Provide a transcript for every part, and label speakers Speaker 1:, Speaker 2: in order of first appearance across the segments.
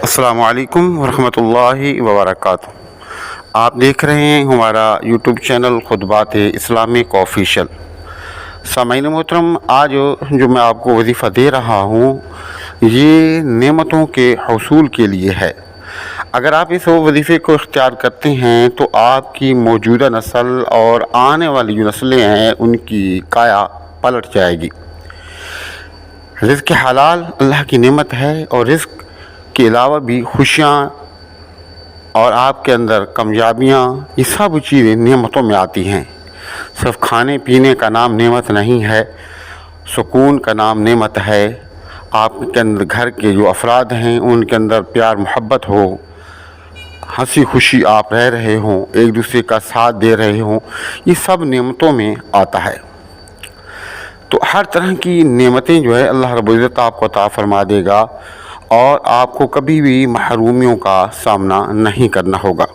Speaker 1: السلام علیکم ورحمۃ اللہ وبرکاتہ۔ آپ دیکھ رہے ہیں ہمارا یوٹیوب چینل خطبات اسلامک آفیشیل۔ سامعین محترم، آج جو میں آپ کو وظیفہ دے رہا ہوں یہ نعمتوں کے حصول کے لیے ہے۔ اگر آپ اس وظیفے کو اختیار کرتے ہیں تو آپ کی موجودہ نسل اور آنے والی جو نسلیں ہیں ان کی کایا پلٹ جائے گی۔ رزق حلال اللہ کی نعمت ہے، اور رزق کے علاوہ بھی خوشیاں اور آپ کے اندر کامیابیاں، یہ سب چیزیں نعمتوں میں آتی ہیں۔ صرف کھانے پینے کا نام نعمت نہیں ہے، سکون کا نام نعمت ہے۔ آپ کے اندر گھر کے جو افراد ہیں ان کے اندر پیار محبت ہو، ہنسی خوشی آپ رہ رہے ہوں، ایک دوسرے کا ساتھ دے رہے ہوں، یہ سب نعمتوں میں آتا ہے۔ تو ہر طرح کی نعمتیں جو ہے اللہ رب العزت آپ کو عطا فرما دے گا، اور آپ کو کبھی بھی محرومیوں کا سامنا نہیں کرنا ہوگا۔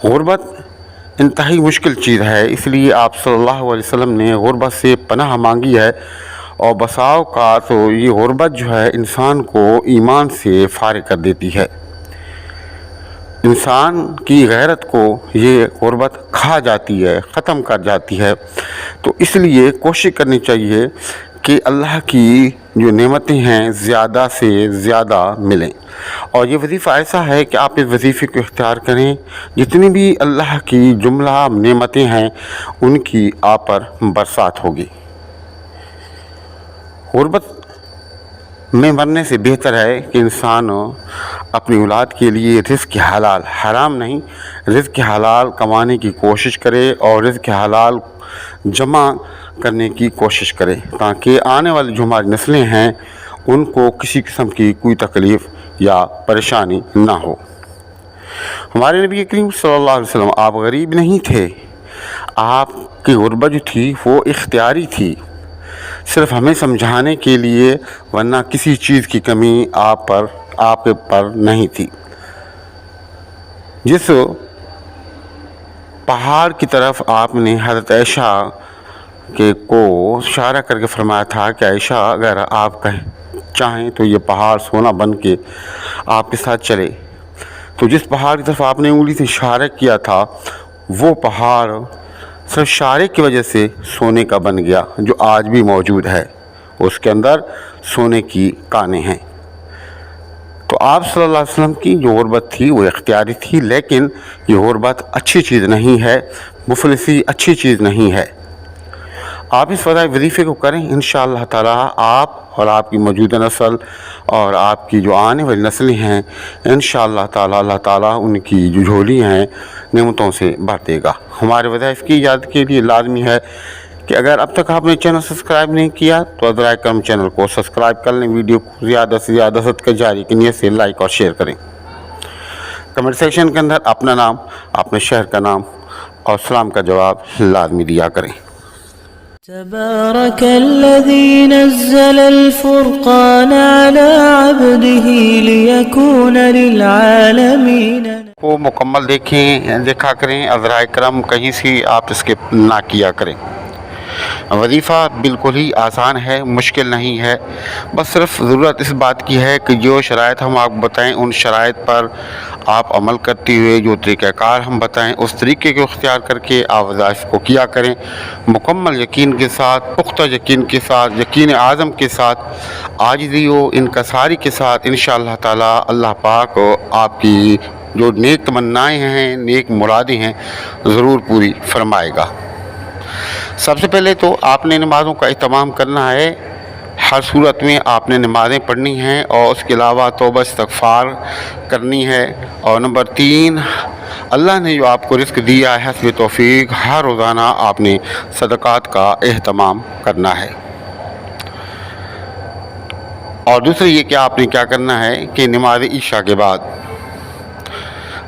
Speaker 1: غربت انتہائی مشکل چیز ہے، اس لیے آپ صلی اللہ علیہ وسلم نے غربت سے پناہ مانگی ہے، اور بسا اوقات تو یہ غربت جو ہے انسان کو ایمان سے فارغ کر دیتی ہے۔ انسان کی غیرت کو یہ غربت کھا جاتی ہے، ختم کر جاتی ہے۔ تو اس لیے کوشش کرنی چاہیے کہ اللہ کی جو نعمتیں ہیں زیادہ سے زیادہ ملیں، اور یہ وظیفہ ایسا ہے کہ آپ اس وظیفے کو اختیار کریں، جتنی بھی اللہ کی جملہ نعمتیں ہیں ان کی آپ پر برسات ہوگی۔ غربت میں مرنے سے بہتر ہے کہ انسان اپنی اولاد کے لیے رزق حلال، حرام نہیں، رزق حلال کمانے کی کوشش کرے اور رزق حلال جمع کرنے کی کوشش کرے، تاکہ آنے والی جو ہماری نسلیں ہیں ان کو کسی قسم کی کوئی تکلیف یا پریشانی نہ ہو۔ ہمارے نبی کریم صلی اللہ علیہ وسلم آپ غریب نہیں تھے، آپ کی غربت جو تھی وہ اختیاری تھی، صرف ہمیں سمجھانے کے لیے، ورنہ کسی چیز کی کمی آپ پر نہیں تھی۔ جس پہاڑ کی طرف آپ نے حضرت عائشہ کو اشارہ کر کے فرمایا تھا کہ عائشہ اگر آپ چاہیں تو یہ پہاڑ سونا بن کے آپ کے ساتھ چلے، تو جس پہاڑ کی طرف آپ نے انگلی سے اشارہ کیا تھا وہ پہاڑ صرف اشارے کی وجہ سے سونے کا بن گیا، جو آج بھی موجود ہے، اس کے اندر سونے کی کانیں ہیں۔ تو آپ صلی اللہ علیہ وسلم کی جو غربت تھی وہ اختیاری تھی، لیکن یہ غربت اچھی چیز نہیں ہے، مفلسی اچھی چیز نہیں ہے۔ آپ اس وظیفے کو کریں، انشاءاللہ تعالی آپ اور آپ کی موجودہ نسل اور آپ کی جو آنے والی نسلیں ہیں انشاءاللہ تعالی اللہ تعالیٰ ان کی جو جھولی ہیں نعمتوں سے بھر دے گا۔ ہمارے وظائف کی ایجاد کے لیے لازمی ہے کہ اگر اب تک آپ نے چینل سبسکرائب نہیں کیا تو ادرائے کرم چینل کو سبسکرائب کر لیں، ویڈیو کو زیادہ سے زیادہ صدقہ جاری کی نیت سے لائک اور شیئر کریں۔ کمنٹ سیکشن کے اندر اپنا نام، اپنے شہر کا نام اور سلام کا جواب لازمی دیا کریں۔
Speaker 2: تبارك الذي نزل الفرقان على عبده ليكون للعالمين
Speaker 1: وہ مکمل دیکھا کریں، ازرائے کرم کہیں سے آپ اسکپ نہ کیا کریں۔ وظیفہ بالکل ہی آسان ہے، مشکل نہیں ہے، بس صرف ضرورت اس بات کی ہے کہ جو شرائط ہم آپ کو بتائیں ان شرائط پر آپ عمل کرتے ہوئے جو طریقہ کار ہم بتائیں اس طریقے کو اختیار کر کے آپ وظائف کو کیا کریں، مکمل یقین کے ساتھ، پختہ یقین کے ساتھ، یقین اعظم کے ساتھ، عاجزی و انکساری کے ساتھ، انشاءاللہ تعالی اللہ پاک آپ کی جو نیک تمنائیں ہیں، نیک مرادیں ہیں ضرور پوری فرمائے گا۔ سب سے پہلے تو آپ نے نمازوں کا اہتمام کرنا ہے، ہر صورت میں آپ نے نمازیں پڑھنی ہیں، اور اس کے علاوہ توبہ استغفار کرنی ہے، اور نمبر 3 اللہ نے جو آپ کو رزق دیا ہے حسب توفیق ہر روزانہ آپ نے صدقات کا اہتمام کرنا ہے۔ اور دوسرے یہ کہ آپ نے کیا کرنا ہے کہ نماز عشاء کے بعد،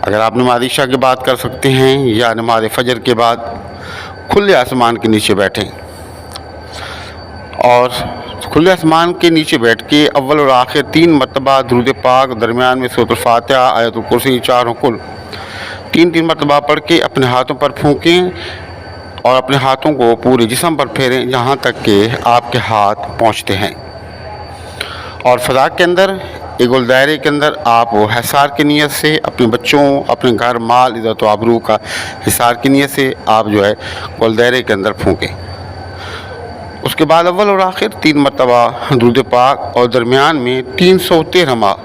Speaker 1: اگر آپ نماز عشاء کے بعد کر سکتے ہیں یا نماز فجر کے بعد، کھلے آسمان کے نیچے بیٹھیں، اور کھلے آسمان کے نیچے بیٹھ کے اول اور آخر 3 مرتبہ درود پاک، درمیان میں سورۃ الفاتحہ، آیت الکرسی، چاروں کل 3 مرتبہ پڑھ کے اپنے ہاتھوں پر پھونکیں، اور اپنے ہاتھوں کو پورے جسم پر پھیریں جہاں تک کہ آپ کے ہاتھ پہنچتے ہیں، اور فضا کے اندر ایک گول دائرے کے اندر آپ وہ حصار کی نیت سے اپنے بچوں، اپنے گھر، مال، عزت و آبرو کا حصار کی نیت سے آپ جو ہے گول دائرے کے اندر پھونکیں۔ اس کے بعد اول اور آخر 3 مرتبہ درود پاک، اور درمیان میں 313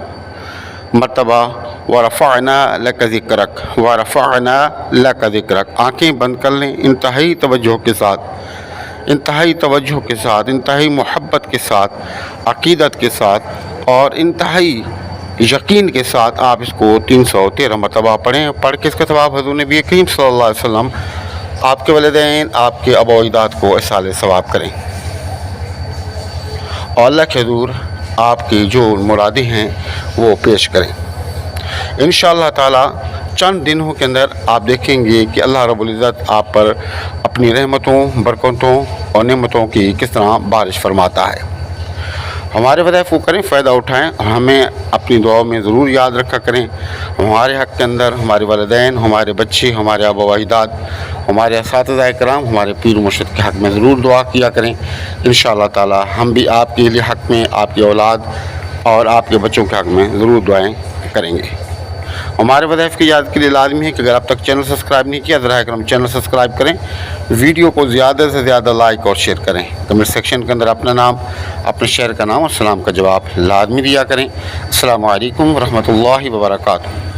Speaker 1: مرتبہ وَرَفَعْنَا لَكَ ذِكْرَكَ وَرَفَعْنَا لَكَ ذِكْرَكَ۔ آنکھیں بند کر لیں انتہائی توجہ کے ساتھ، انتہائی توجہ کے ساتھ، انتہائی محبت کے ساتھ، عقیدت کے ساتھ اور انتہائی یقین کے ساتھ آپ اس کو 313 مرتبہ پڑھیں۔ پڑھ کے اس کا ثواب حضور نبی کریم صلی اللہ علیہ وسلم آپ کے والدین، آپ کے آباء و اجداد کو ایصال ثواب کریں، اور اللہ کے حضور آپ کی جو مرادیں ہیں وہ پیش کریں۔ انشاءاللہ تعالی چند دنوں کے اندر آپ دیکھیں گے کہ اللہ رب العزت آپ پر اپنی رحمتوں، برکتوں اور نعمتوں کی کس طرح بارش فرماتا ہے۔ ہمارے وظائف کو کریں، فائدہ اٹھائیں، اور ہمیں اپنی دعاؤں میں ضرور یاد رکھا کریں۔ ہمارے حق کے اندر ہمارے والدین، ہمارے بچے، ہمارے آباء و اجداد، ہمارے اساتذہ کرام، ہمارے پیر و مرشد کے حق میں ضرور دعا کیا کریں۔ انشاءاللہ تعالی ہم بھی آپ کے لیے حق میں، آپ کی اولاد اور آپ کے بچوں کے حق میں ضرور دعائیں کریں گے۔ ہمارے وظائف کی یاد کے لیے لازمی ہے کہ اگر اب تک چینل سبسکرائب نہیں کیا، ذرا کرم چینل سبسکرائب کریں، ویڈیو کو زیادہ سے زیادہ لائک اور شیئر کریں، کمنٹ سیکشن کے اندر اپنا نام، اپنے شہر کا نام اور سلام کا جواب لازمی دیا کریں۔ السلام علیکم ورحمۃ اللہ وبرکاتہ۔